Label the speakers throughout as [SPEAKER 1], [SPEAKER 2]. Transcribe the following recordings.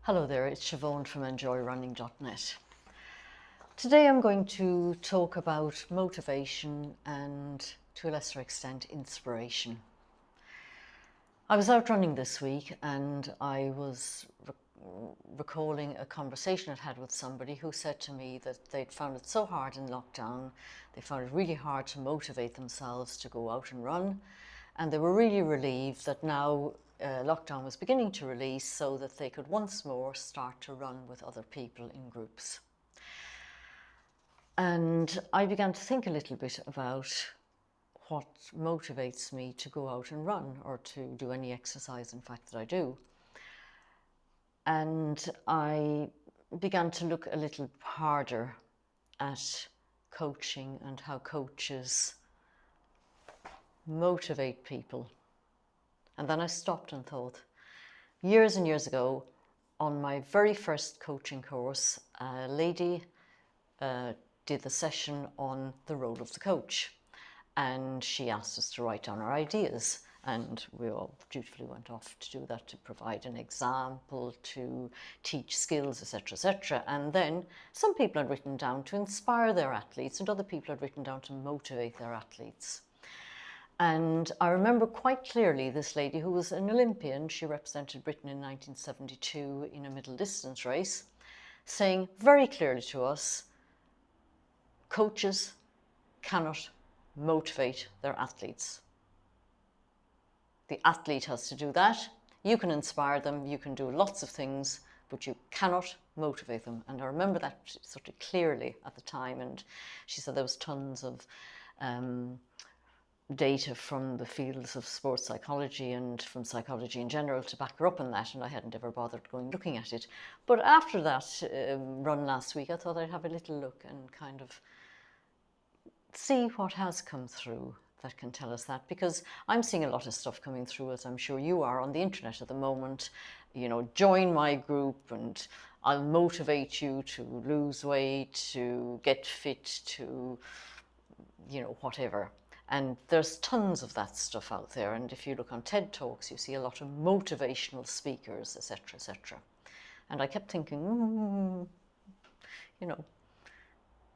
[SPEAKER 1] Hello there, it's Siobhan from enjoyrunning.net. Today I'm going to talk about motivation and, to a lesser extent, inspiration. I was out running this week and I was recalling a conversation I'd had with somebody who said to me that they'd found it so hard in lockdown, they found it really hard to motivate themselves to go out and run, and they were really relieved that now lockdown was beginning to release so that they could once more start to run with other people in groups. And I began to think a little bit about what motivates me to go out and run, or to do any exercise, in fact, that I do. And I began to look a little harder at coaching and how coaches motivate people. And then I stopped and thought, years and years ago, on my very first coaching course, a lady did the session on the role of the coach. And she asked us to write down our ideas. And we all dutifully went off to do that, to provide an example, to teach skills, etc., etc. And then some people had written down to inspire their athletes, and other people had written down to motivate their athletes. And I remember quite clearly this lady, who was an Olympian, she represented Britain in 1972 in a middle distance race, saying very clearly to us, coaches cannot motivate their athletes. The athlete has to do that. You can inspire them, you can do lots of things, but you cannot motivate them. And I remember that sort of clearly at the time. And she said there was tons of data from the fields of sports psychology and from psychology in general to back her up on that, and I hadn't ever bothered going looking at it. But after that run last week, I thought I'd have a little look and kind of see what has come through that can tell us that, because I'm seeing a lot of stuff coming through, as I'm sure you are, on the internet at the moment. You know, join my group and I'll motivate you to lose weight, to get fit, to, you know, whatever. And there's tons of that stuff out there. And if you look on TED Talks, you see a lot of motivational speakers, etc., etc. And I kept thinking, you know,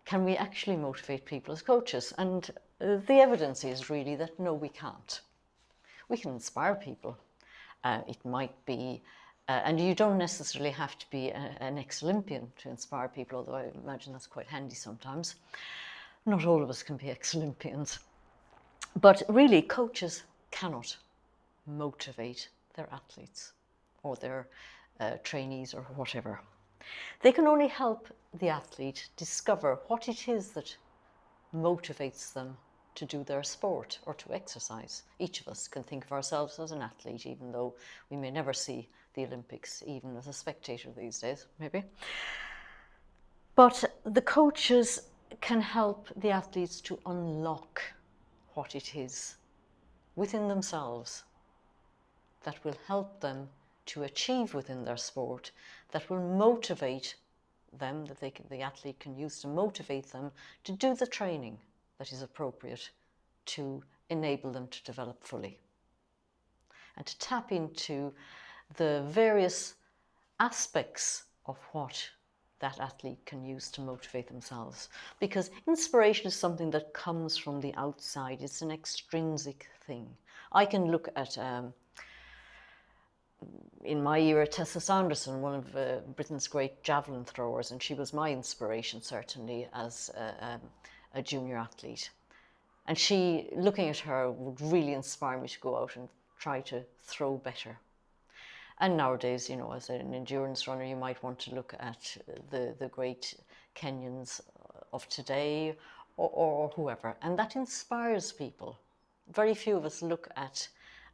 [SPEAKER 1] can we actually motivate people as coaches? And the evidence is really that no, we can't. We can inspire people. It might be, and you don't necessarily have to be an ex-Olympian to inspire people, although I imagine that's quite handy sometimes. Not all of us can be ex-Olympians. But really, coaches cannot motivate their athletes or their trainees or whatever. They can only help the athlete discover what it is that motivates them to do their sport or to exercise. Each of us can think of ourselves as an athlete, even though we may never see the Olympics, even as a spectator these days, maybe. But the coaches can help the athletes to unlock what it is within themselves that will help them to achieve within their sport, that will motivate them, that the athlete can use to motivate them to do the training that is appropriate to enable them to develop fully. And to tap into the various aspects of what that athlete can use to motivate themselves. Because inspiration is something that comes from the outside. It's an extrinsic thing. I can look at, in my era, Tessa Saunderson, one of Britain's great javelin throwers, and she was my inspiration, certainly, as a junior athlete. And she, looking at her, would really inspire me to go out and try to throw better. And nowadays, you know, as an endurance runner, you might want to look at the great Kenyans of today, or whoever, and that inspires people. Very few of us look at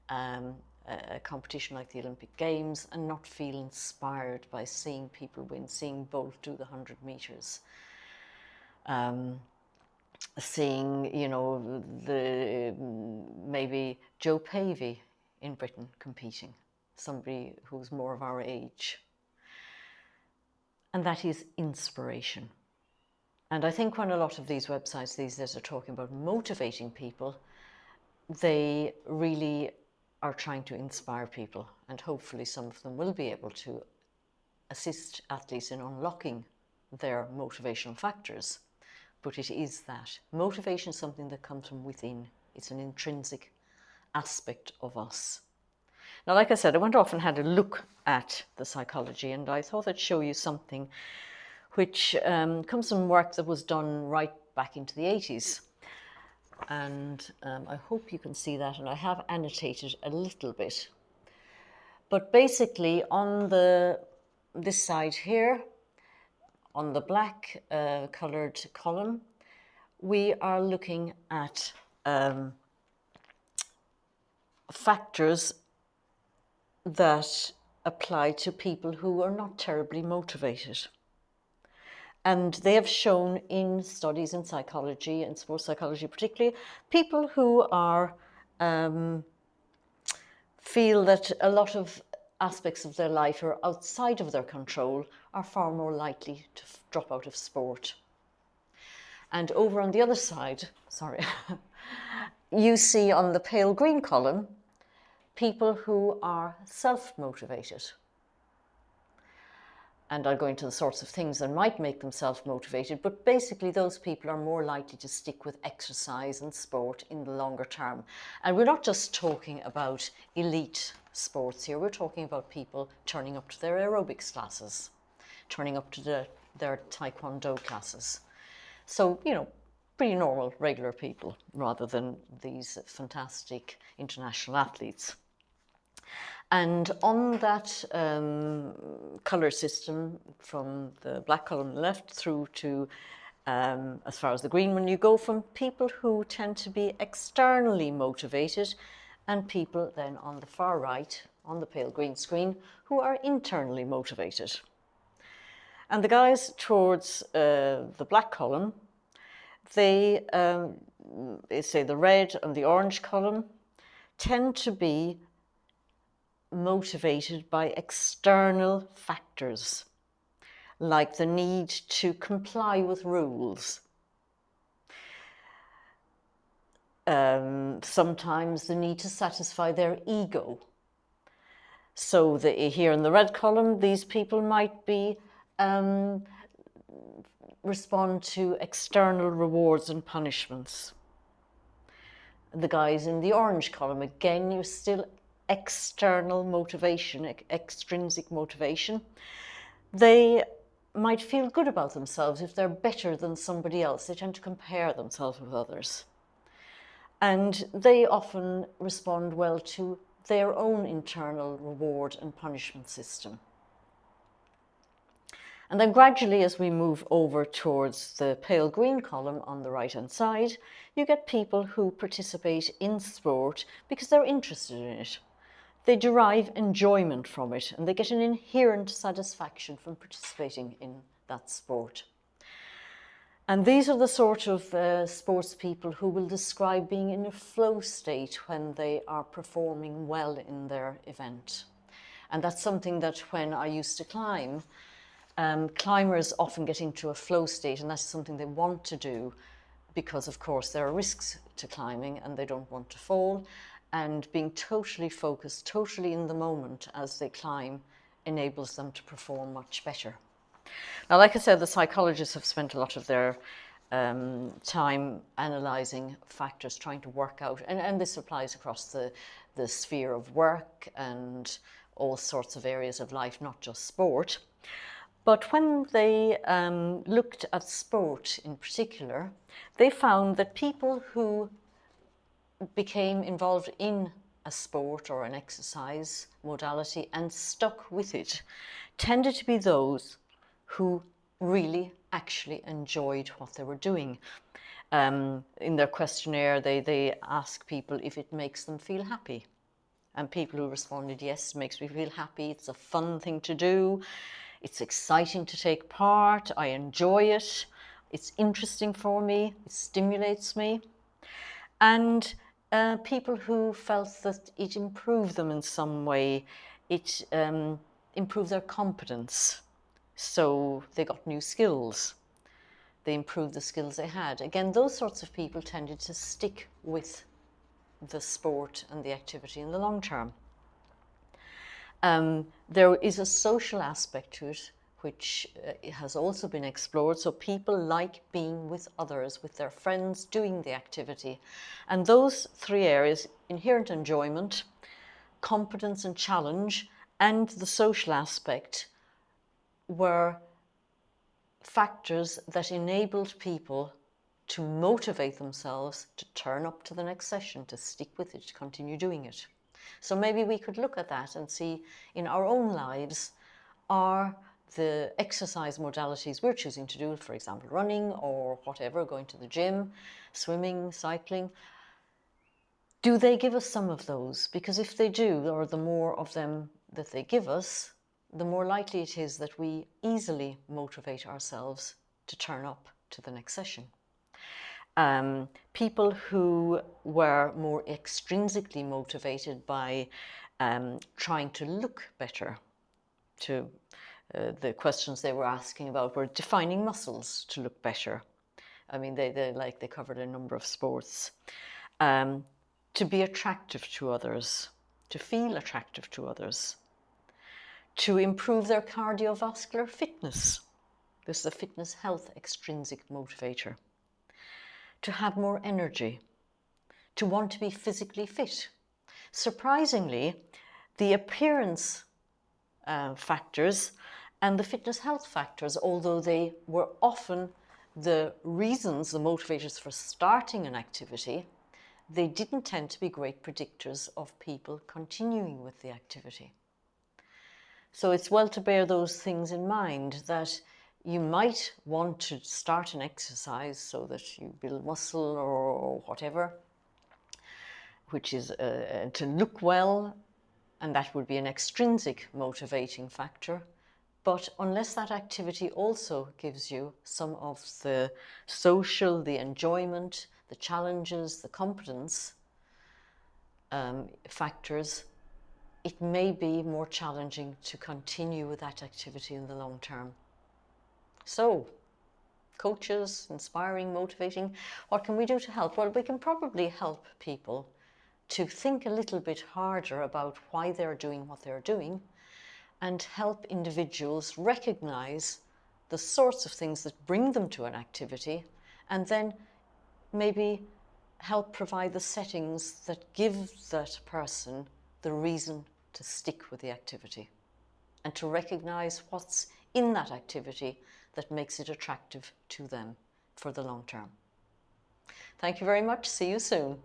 [SPEAKER 1] a competition like the Olympic Games and not feel inspired by seeing people win, seeing Bolt do the 100 meters. Seeing, you know, maybe Joe Pavey in Britain competing, somebody who's more of our age. And that is inspiration. And I think when a lot of these websites these days are talking about motivating people, they really are trying to inspire people, and hopefully some of them will be able to assist athletes in unlocking their motivational factors. But it is that. Motivation is something that comes from within. It's an intrinsic aspect of us. Now, like I said, I went off and had a look at the psychology, and I thought I'd show you something which comes from work that was done right back into the 80s. And I hope you can see that, and I have annotated a little bit. But basically, on this side here, on the black coloured column, we are looking at factors that apply to people who are not terribly motivated. And they have shown in studies in psychology and sports psychology particularly, people who are feel that a lot of aspects of their life are outside of their control are far more likely to drop out of sport. And over on the other side, sorry, you see on the pale green column, people who are self-motivated. And I'll go into the sorts of things that might make them self-motivated, but basically those people are more likely to stick with exercise and sport in the longer term. And we're not just talking about elite sports here, we're talking about people turning up to their aerobics classes, turning up to their taekwondo classes. So, you know, pretty normal, regular people, rather than these fantastic international athletes. And on that colour system, from the black column on the left through to as far as the green one, you go from people who tend to be externally motivated and people then on the far right, on the pale green screen, who are internally motivated. And the guys towards the black column, they say the red and the orange column, tend to be motivated by external factors, like the need to comply with rules. Sometimes the need to satisfy their ego. So here in the red column, these people might be respond to external rewards and punishments. The guys in the orange column, again, you're still external motivation, extrinsic motivation. They might feel good about themselves if they're better than somebody else. They tend to compare themselves with others. And they often respond well to their own internal reward and punishment system. And then gradually, as we move over towards the pale green column on the right-hand side, you get people who participate in sport because they're interested in it. They derive enjoyment from it and they get an inherent satisfaction from participating in that sport. And these are the sort of sports people who will describe being in a flow state when they are performing well in their event. And that's something that when I used to climb, climbers often get into a flow state, and that's something they want to do because, of course, there are risks to climbing and they don't want to fall. And being totally focused, totally in the moment as they climb enables them to perform much better. Now, like I said, the psychologists have spent a lot of their time analysing factors, trying to work out, and this applies across the sphere of work and all sorts of areas of life, not just sport. But when they looked at sport in particular, they found that people who became involved in a sport or an exercise modality and stuck with it tended to be those who really actually enjoyed what they were doing. In their questionnaire, they ask people if it makes them feel happy. And people who responded, yes, it makes me feel happy, it's a fun thing to do, it's exciting to take part, I enjoy it, it's interesting for me, it stimulates me. And people who felt that it improved them in some way, it improved their competence. So they got new skills. They improved the skills they had. Again, those sorts of people tended to stick with the sport and the activity in the long term. There is a social aspect to it, which has also been explored. So people like being with others, with their friends, doing the activity. And those three areas, inherent enjoyment, competence and challenge, and the social aspect, were factors that enabled people to motivate themselves to turn up to the next session, to stick with it, to continue doing it. So maybe we could look at that and see in our own lives, are the exercise modalities we're choosing to do, for example, running or whatever, going to the gym, swimming, cycling, do they give us some of those? Because if they do, or the more of them that they give us, the more likely it is that we easily motivate ourselves to turn up to the next session. People who were more extrinsically motivated by trying to look better, to the questions they were asking about were defining muscles to look better. I mean, they covered a number of sports. To be attractive to others, to feel attractive to others, to improve their cardiovascular fitness. This is a fitness health extrinsic motivator. To have more energy, to want to be physically fit. Surprisingly, the appearance factors and the fitness health factors, although they were often the reasons, the motivators for starting an activity, they didn't tend to be great predictors of people continuing with the activity. So it's well to bear those things in mind, that you might want to start an exercise so that you build muscle or whatever, which is to look well, and that would be an extrinsic motivating factor. But unless that activity also gives you some of the social, the enjoyment, the challenges, the competence factors, it may be more challenging to continue with that activity in the long term. So, coaches, inspiring, motivating, what can we do to help? Well, we can probably help people to think a little bit harder about why they're doing what they're doing, and help individuals recognize the sorts of things that bring them to an activity, and then maybe help provide the settings that give that person the reason to stick with the activity, and to recognize what's in that activity that makes it attractive to them for the long term. Thank you very much. See you soon.